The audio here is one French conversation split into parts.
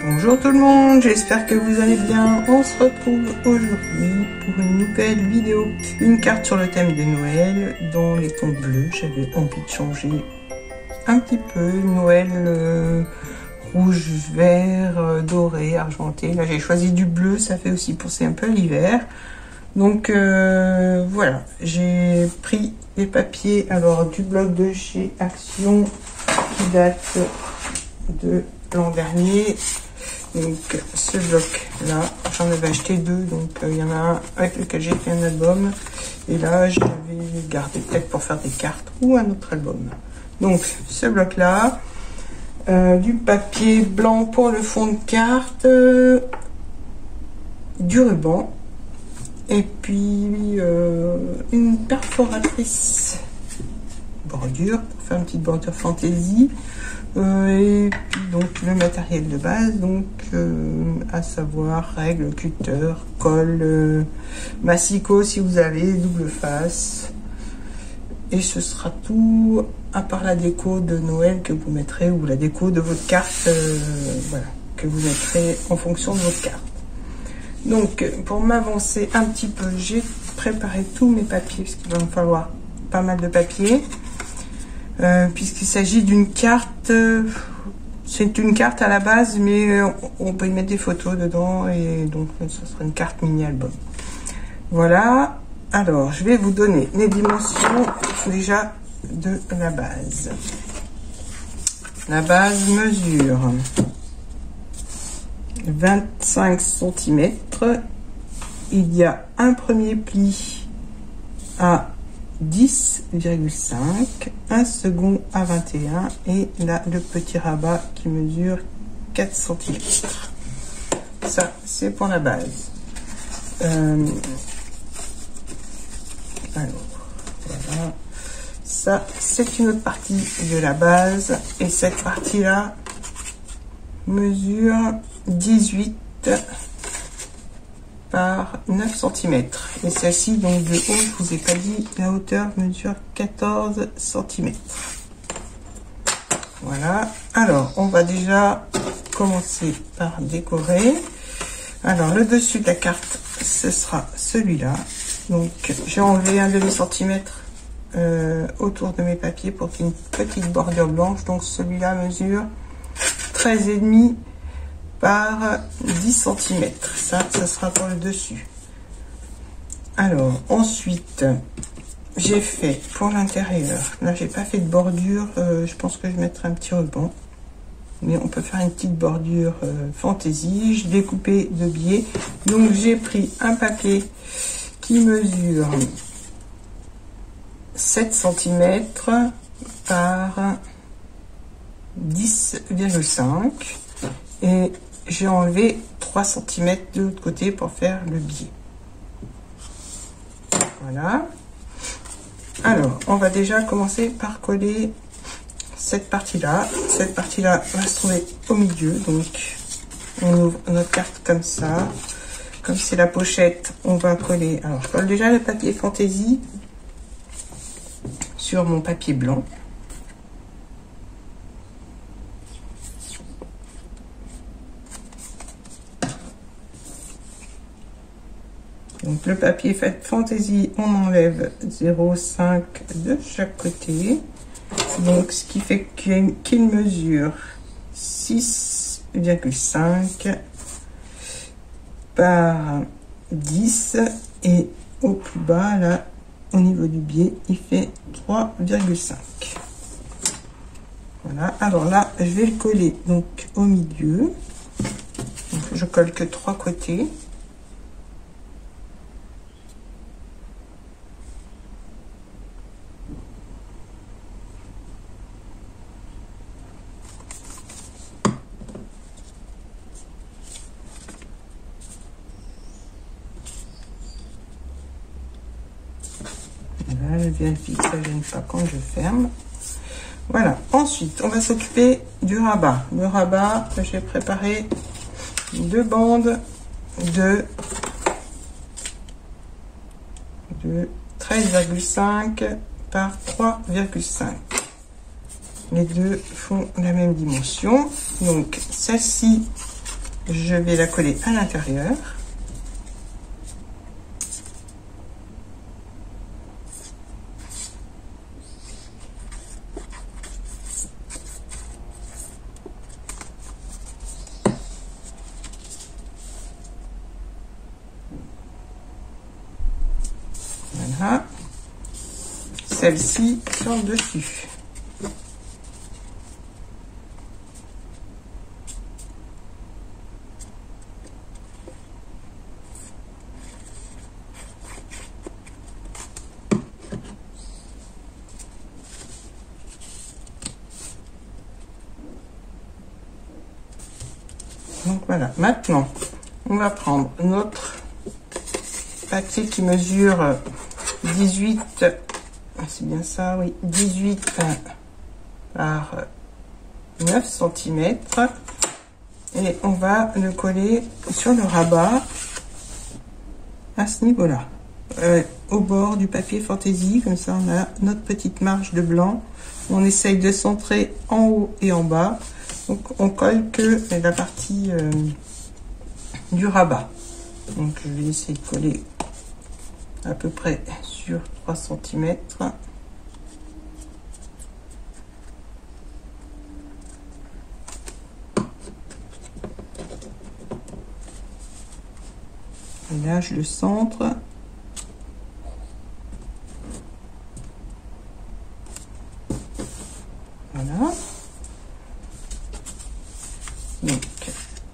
Bonjour tout le monde, j'espère que vous allez bien. On se retrouve aujourd'hui pour une nouvelle vidéo. Une carte sur le thème de Noël dans les tons bleus. J'avais envie de changer un petit peu. Noël rouge, vert, doré, argenté. Là j'ai choisi du bleu, ça fait aussi penser un peu à l'hiver. Donc voilà, j'ai pris les papiers alors du bloc de chez Action qui date de l'an dernier. Donc ce bloc là, j'en avais acheté deux, donc il y en a un avec lequel j'ai fait un album et là je vais garder peut-être pour faire des cartes ou un autre album. Donc ce bloc là, du papier blanc pour le fond de carte, du ruban et puis une perforatrice bordure pour faire une petite bordure fantaisie. Et puis donc le matériel de base, donc à savoir règle, cutter, colle, massicot si vous avez, double face. Et ce sera tout, à part la déco de Noël que vous mettrez, ou la déco de votre carte, voilà, que vous mettrez en fonction de votre carte. Donc pour m'avancer un petit peu, j'ai préparé tous mes papiers, parce qu'il va me falloir pas mal de papier. Puisqu'il s'agit d'une carte, c'est une carte à la base, mais on peut y mettre des photos dedans, et donc ce sera une carte mini-album. Voilà, alors je vais vous donner les dimensions déjà de la base. La base mesure 25 cm, il y a un premier pli à 10,5, un second à 21 et là le petit rabat qui mesure 4 cm. Ça c'est pour la base. Alors voilà, ça c'est une autre partie de la base et cette partie là mesure 18 par 9 cm et celle-ci donc de haut, je vous ai pas dit, la hauteur mesure 14 cm. Voilà, alors on va déjà commencer par décorer. Alors le dessus de la carte ce sera celui-là, donc j'ai enlevé un demi-centimètre autour de mes papiers pour qu'il y ait une petite bordure blanche, donc celui-là mesure 13,5 par 10 cm. Ça sera pour le dessus. Alors ensuite j'ai fait pour l'intérieur, là j'ai pas fait de bordure, je pense que je mettrai un petit ruban, mais on peut faire une petite bordure fantaisie. Je l'ai coupé de biais, donc j'ai pris un papier qui mesure 7 cm par 10,5 et j'ai enlevé 3 cm de l'autre côté pour faire le biais. Voilà. Alors, on va déjà commencer par coller cette partie-là. Cette partie-là va se trouver au milieu. Donc, on ouvre notre carte comme ça. Comme c'est la pochette, on va coller. Alors, je colle déjà le papier fantaisie sur mon papier blanc. Donc le papier fait fantaisie, on enlève 0,5 de chaque côté. Donc ce qui fait qu'il mesure 6,5 par 10 et au plus bas là au niveau du biais il fait 3,5. Voilà, alors là je vais le coller donc au milieu. Donc, je colle que 3 côtés. Je vérifie que ça ne gêne pas quand je ferme. Voilà. Ensuite, on va s'occuper du rabat. Le rabat, j'ai préparé 2 bandes de 13,5 par 3,5. Les deux font la même dimension. Donc, celle-ci, je vais la coller à l'intérieur. Voilà. Celle-ci sur le dessus. Donc voilà, maintenant on va prendre notre papier qui mesure 18, c'est bien ça, oui, 18 par 9 cm et on va le coller sur le rabat à ce niveau-là, au bord du papier fantaisie. Comme ça on a notre petite marge de blanc. On essaye de centrer en haut et en bas. Donc on colle que la partie du rabat. Donc je vais essayer de coller à peu près sur 3 cm. Et là je le centre. Voilà. Donc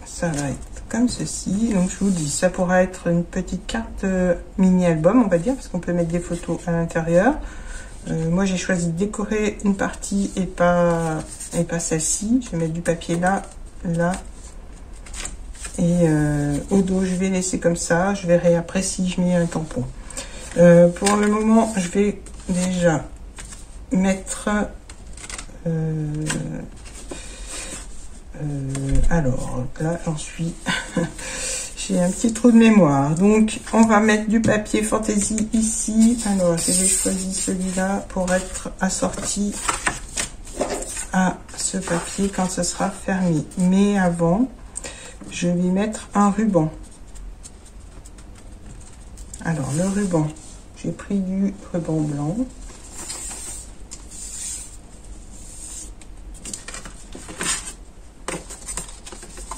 ça va être comme ceci. Donc je vous dis, ça pourra être une petite carte mini album, on va dire, parce qu'on peut mettre des photos à l'intérieur. Moi j'ai choisi de décorer une partie et pas celle-ci. Je vais mettre du papier là, là. Et au dos je vais laisser comme ça. Je verrai après si je mets un tampon. Pour le moment je vais déjà mettre alors là j'en suis j'ai un petit trou de mémoire. Donc on va mettre du papier fantaisie ici. Alors j'ai choisi celui-là pour être assorti à ce papier quand ce sera fermé, mais avant je vais mettre un ruban. Alors le ruban, j'ai pris du ruban blanc.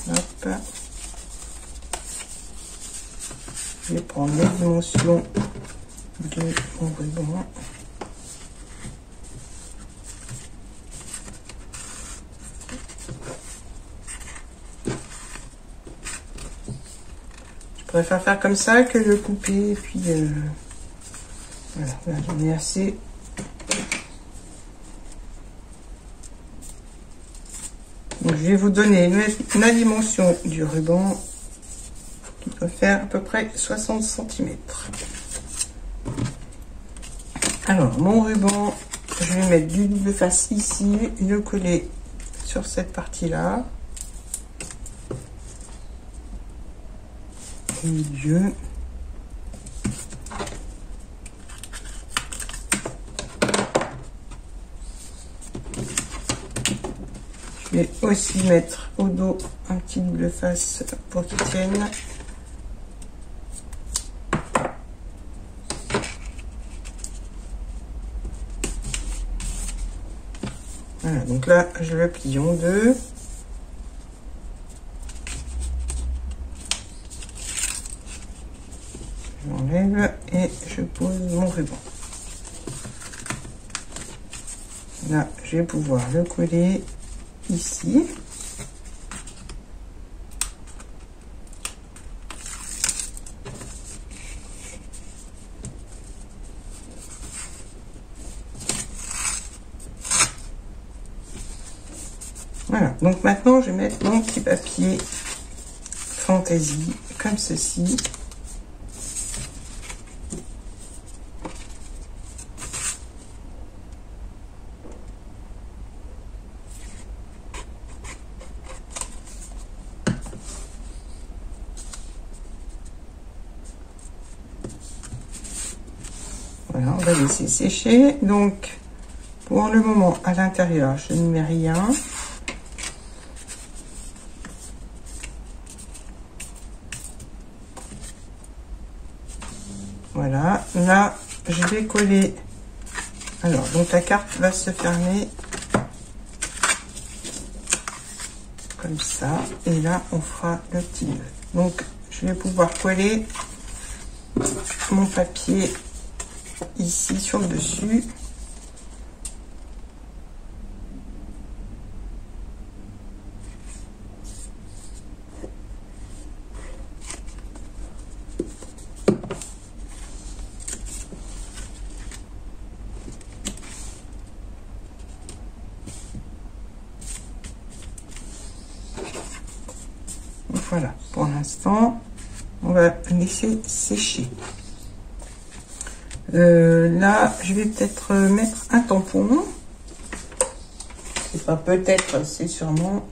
Hop. Je vais prendre les dimensions de mon ruban. Je préfère faire comme ça que le couper, et puis voilà, là j'en ai assez. Donc, je vais vous donner la dimension du ruban qui doit faire à peu près 60 cm. Alors mon ruban, je vais mettre du double face ici, le coller sur cette partie là. Au milieu. Je vais aussi mettre au dos un petit double face pour qu'il tienne. Voilà, donc là je le plie en deux. J'enlève et je pose mon ruban. Là je vais pouvoir le coller ici. Voilà, donc maintenant je vais mettre mon petit papier fantaisie comme ceci. laisser sécher. Donc, pour le moment, à l'intérieur, je ne mets rien. Voilà, là, je vais coller. Alors, donc la carte va se fermer comme ça. Et là, on fera le petit nœud. Donc, je vais pouvoir coller mon papier ici sur le dessus. Voilà, pour l'instant, on va laisser sécher. Là, je vais peut-être mettre un tampon. C'est pas peut-être, c'est sûrement.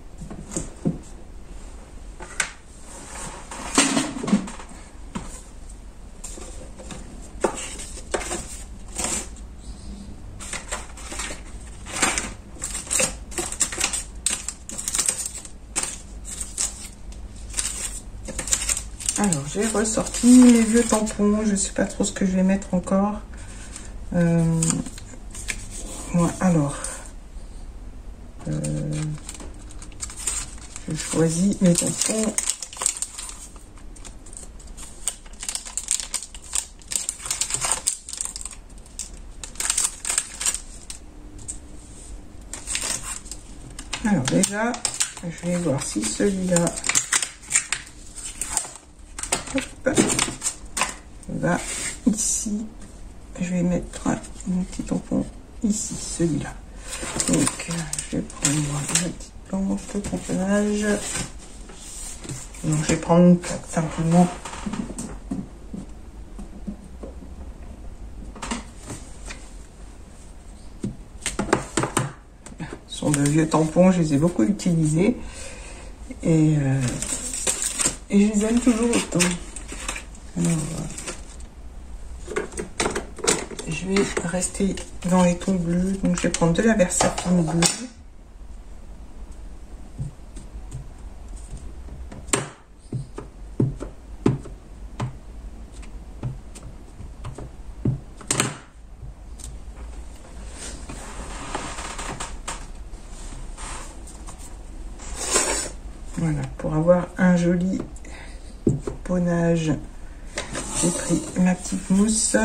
Alors, j'ai ressorti mes vieux tampons. Je sais pas trop ce que je vais mettre encore. Ouais, alors, je choisis mes tampons. Alors déjà, je vais voir si celui-là va ici. Je vais mettre mon petit tampon ici, celui-là. Donc, je vais prendre ma petite planche de tamponnage. Donc, je vais prendre une plaque simplement. Ce sont de vieux tampons, je les ai beaucoup utilisés. Et je les aime toujours autant. Alors, je vais rester dans les tons bleus, donc je vais prendre de la Versapine bleue. Voilà, pour avoir un joli ponnage, j'ai pris ma petite mousse.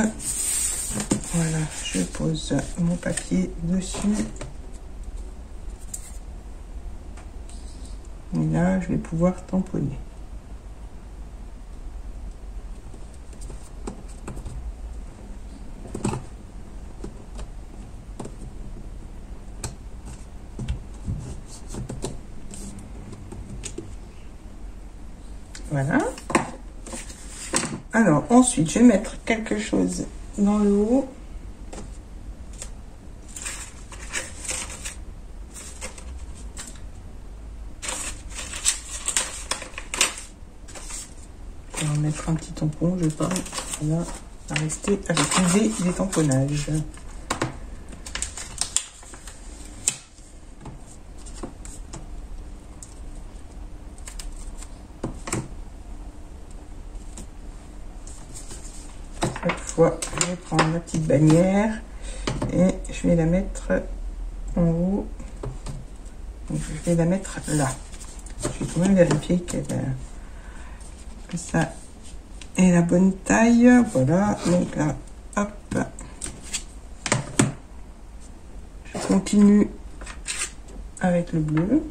Voilà, je pose mon papier dessus. Et là, je vais pouvoir tamponner. Voilà. Alors, ensuite, je vais mettre quelque chose dans le haut. On va mettre un petit tampon, je pense. Là, on va rester avec l'idée des tamponnages. Cette fois, je vais prendre ma petite bannière et je vais la mettre en haut. Donc, je vais la mettre là. Je vais quand même vérifier que ça est la bonne taille. Voilà, donc là, hop. Je continue avec le bleu.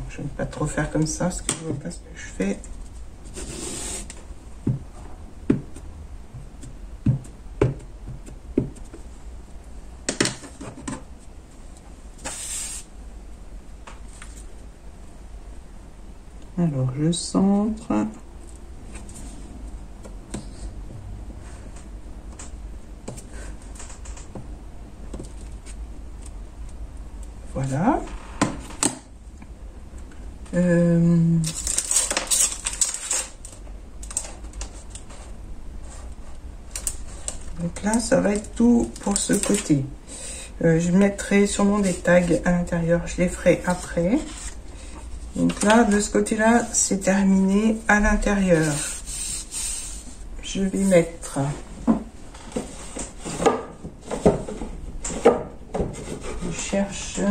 Je ne vais pas trop faire comme ça parce que je ne vois pas ce que je fais. Alors, je centre. Voilà. Donc là, ça va être tout pour ce côté. Je mettrai sûrement des tags à l'intérieur, je les ferai après. Donc là, de ce côté-là, c'est terminé à l'intérieur. Je vais mettre je cherche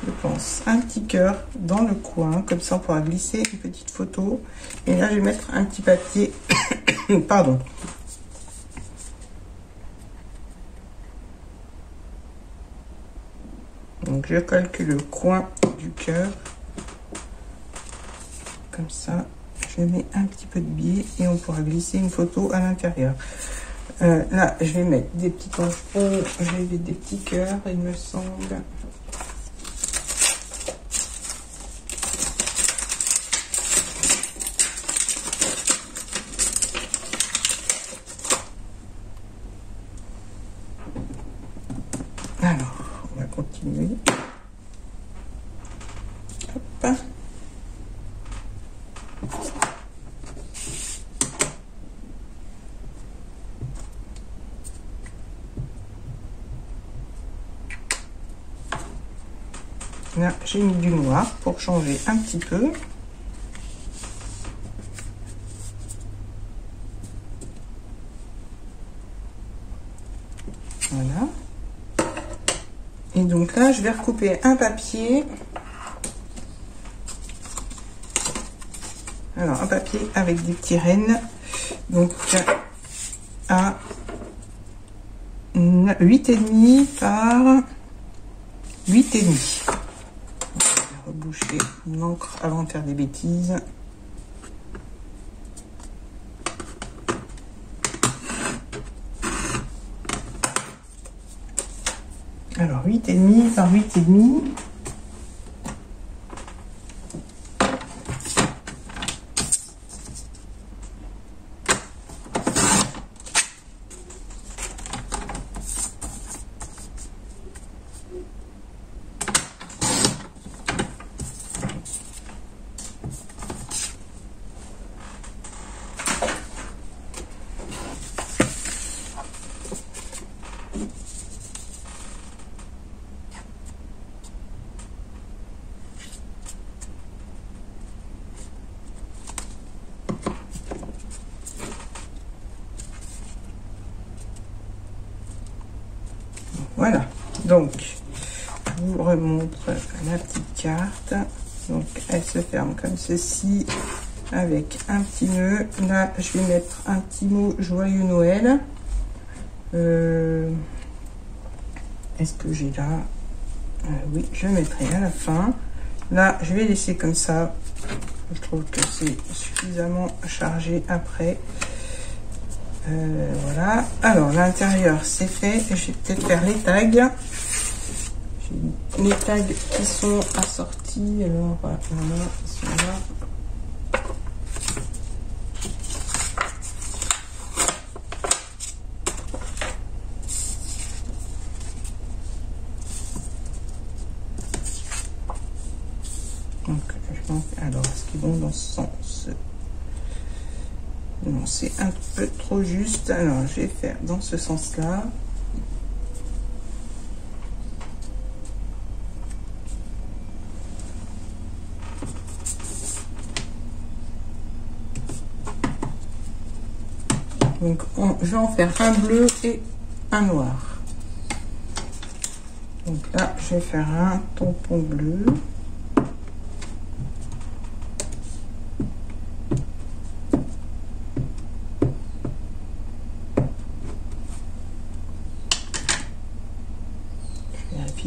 je pense un petit cœur dans le coin, comme ça on pourra glisser une petite photo. Et là, je vais mettre un petit papier pardon. Donc je calcule le coin du cœur. Comme ça, je mets un petit peu de biais et on pourra glisser une photo à l'intérieur. Là, je vais mettre des petits tampons, je vais mettre des petits cœurs, il me semble. Alors, on va continuer. Hop. Là, j'ai mis du noir pour changer un petit peu. Voilà. Et donc là, je vais recouper un papier. Alors, un papier avec des petits rennes. Donc, à 8,5 par 8,5. Je vais reboucher mon encre avant de faire des bêtises. Alors, 8,5 par 8,5. Voilà, donc je vous remontre la petite carte. Donc elle se ferme comme ceci avec un petit nœud. Là, je vais mettre un petit mot joyeux Noël. Est-ce que j'ai là oui, je mettrai à la fin. Là, je vais laisser comme ça. Je trouve que c'est suffisamment chargé après. Voilà. Alors, l'intérieur, c'est fait. Je vais peut-être faire les tags. J'ai les tags qui sont assortis. Alors, voilà, ils sont là. Donc, je pense, alors, est-ce qu'ils vont dans ce sens? Non, c'est un peu trop juste. Alors, je vais faire dans ce sens-là. Donc, je vais en faire un bleu et un noir. Donc là, je vais faire un tampon bleu.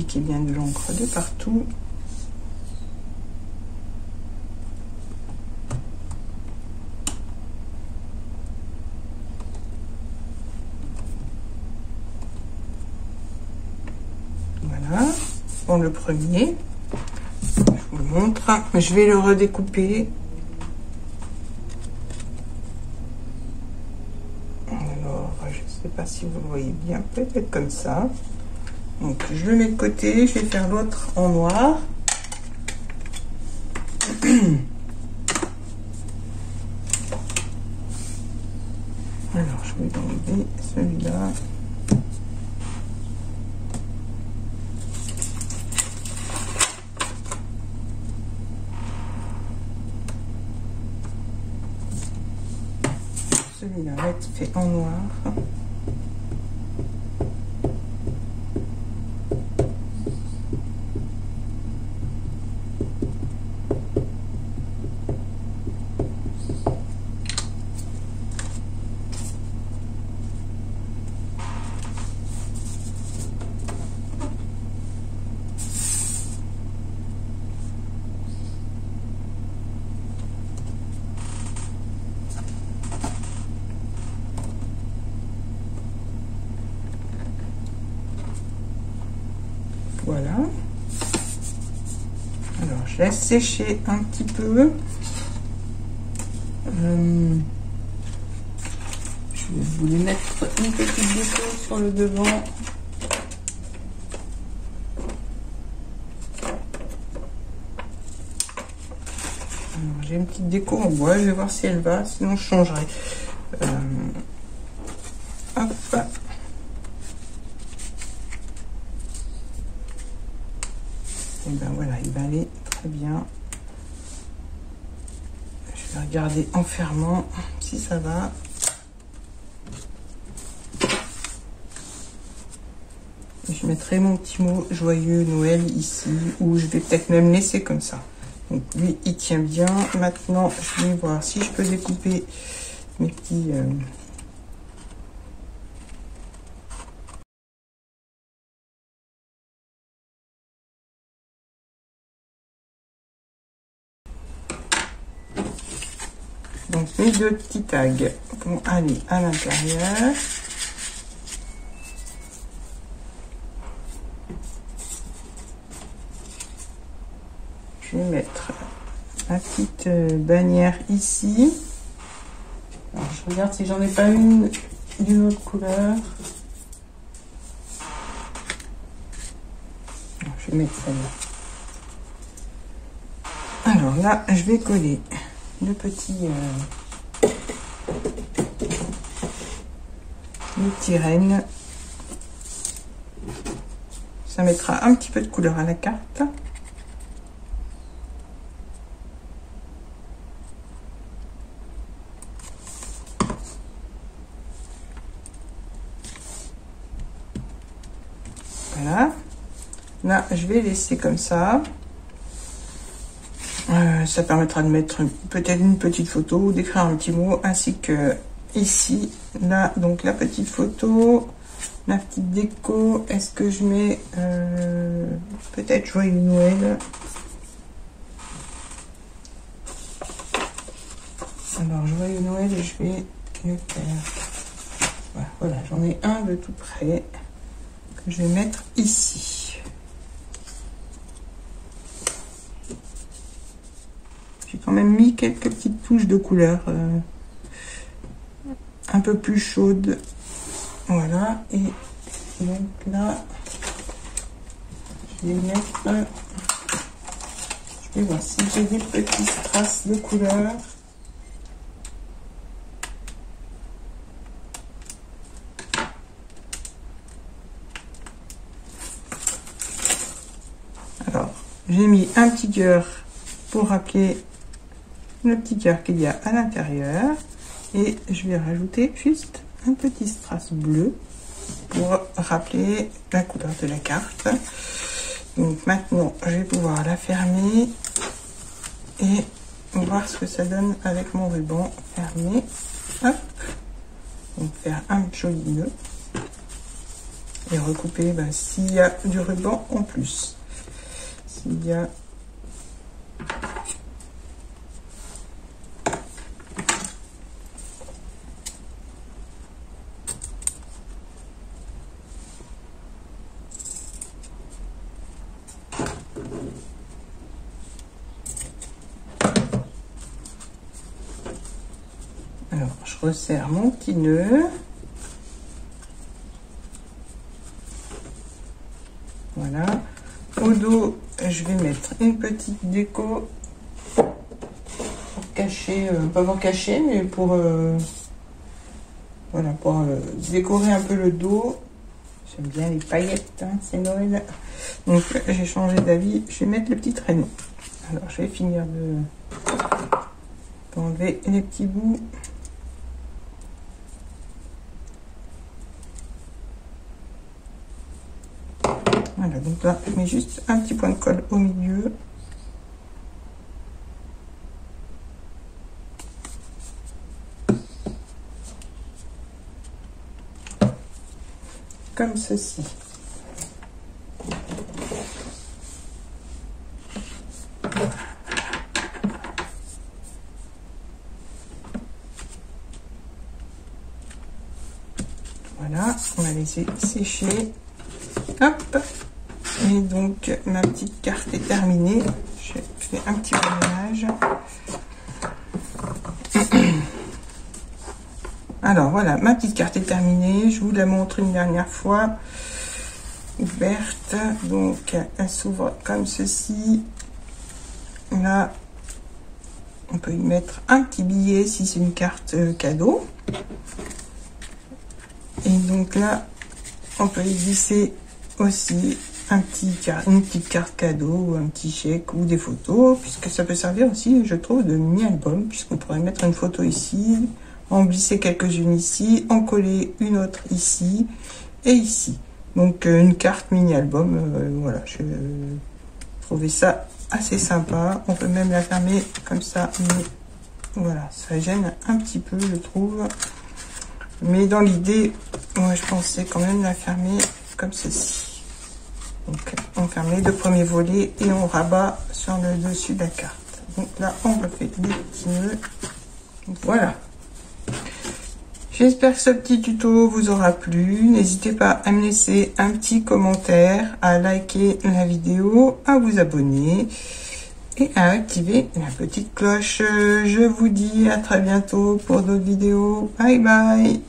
Qu'il y ait bien de l'encre de partout. Voilà, pour le premier, je vous le montre. Je vais le redécouper. Alors, je ne sais pas si vous le voyez bien, peut-être comme ça. Donc je le mets de côté, je vais faire l'autre en noir. Alors je vais enlever celui-là. Celui-là va être fait en noir. Voilà. Alors, je laisse sécher un petit peu. Je voulais mettre une petite déco sur le devant. J'ai une petite déco en bois, je vais voir si elle va, sinon je changerai. Hop. Et ben voilà, il va aller très bien. Je vais regarder en fermant si ça va. Et je mettrai mon petit mot joyeux Noël ici, ou je vais peut-être même laisser comme ça. Donc lui, il tient bien. Maintenant, je vais voir si je peux découper mes petits... Donc mes deux petits tags vont aller à l'intérieur. Je vais mettre la petite bannière ici. Alors, je regarde si j'en ai pas une d'une autre couleur. Alors, je vais mettre celle-là. Alors là, je vais coller le petit renne. Ça mettra un petit peu de couleur à la carte. Voilà. Là, je vais laisser comme ça. Ça permettra de mettre peut-être une petite photo ou d'écrire un petit mot, ainsi que ici, là, donc la petite photo, la petite déco. Est-ce que je mets peut-être joyeux Noël? Alors joyeux Noël, je vais le faire. Voilà, j'en ai un de tout près que je vais mettre ici. J'ai quand même mis quelques petites touches de couleur un peu plus chaudes. Voilà, et donc là, je vais mettre... Je vais voir si j'ai des petites traces de couleur. Alors, j'ai mis un petit cœur pour rappeler le petit cœur qu'il y a à l'intérieur, et je vais rajouter juste un petit strass bleu pour rappeler la couleur de la carte. Donc maintenant, je vais pouvoir la fermer et voir ce que ça donne avec mon ruban fermé. Hop. Donc faire un joli nœud et recouper s'il y a du ruban en plus. S'il y a je resserre mon petit nœud. dos, je vais mettre une petite déco pour cacher, pas pour cacher, mais pour voilà, pour décorer un peu le dos. J'aime bien les paillettes, hein, c'est Noël. Donc j'ai changé d'avis, je vais mettre le petit traîneau. Alors je vais finir d'enlever les petits bouts. Voilà, donc là, je mets juste un petit point de colle au milieu. Comme ceci. Voilà, on va laisser sécher. Hop. Et donc ma petite carte est terminée. Je fais un petit peu de ménage. Alors voilà, ma petite carte est terminée. Je vous la montre une dernière fois. Ouverte. Donc elle s'ouvre comme ceci. Là, on peut y mettre un petit billet si c'est une carte cadeau. Et donc là, on peut y glisser aussi une petite carte cadeau ou un petit chèque ou des photos, puisque ça peut servir aussi, je trouve, de mini-album, puisqu'on pourrait mettre une photo ici, en glisser quelques-unes ici, en coller une autre ici et ici. Donc une carte mini-album, voilà, je trouvais ça assez sympa. On peut même la fermer comme ça, mais voilà, ça gêne un petit peu, je trouve. Mais dans l'idée, moi je pensais quand même la fermer comme ceci. Donc on ferme les deux premiers volets et on rabat sur le dessus de la carte. Donc là on refait des petits nœuds. Voilà. J'espère que ce petit tuto vous aura plu. N'hésitez pas à me laisser un petit commentaire, à liker la vidéo, à vous abonner et à activer la petite cloche. Je vous dis à très bientôt pour d'autres vidéos. Bye bye.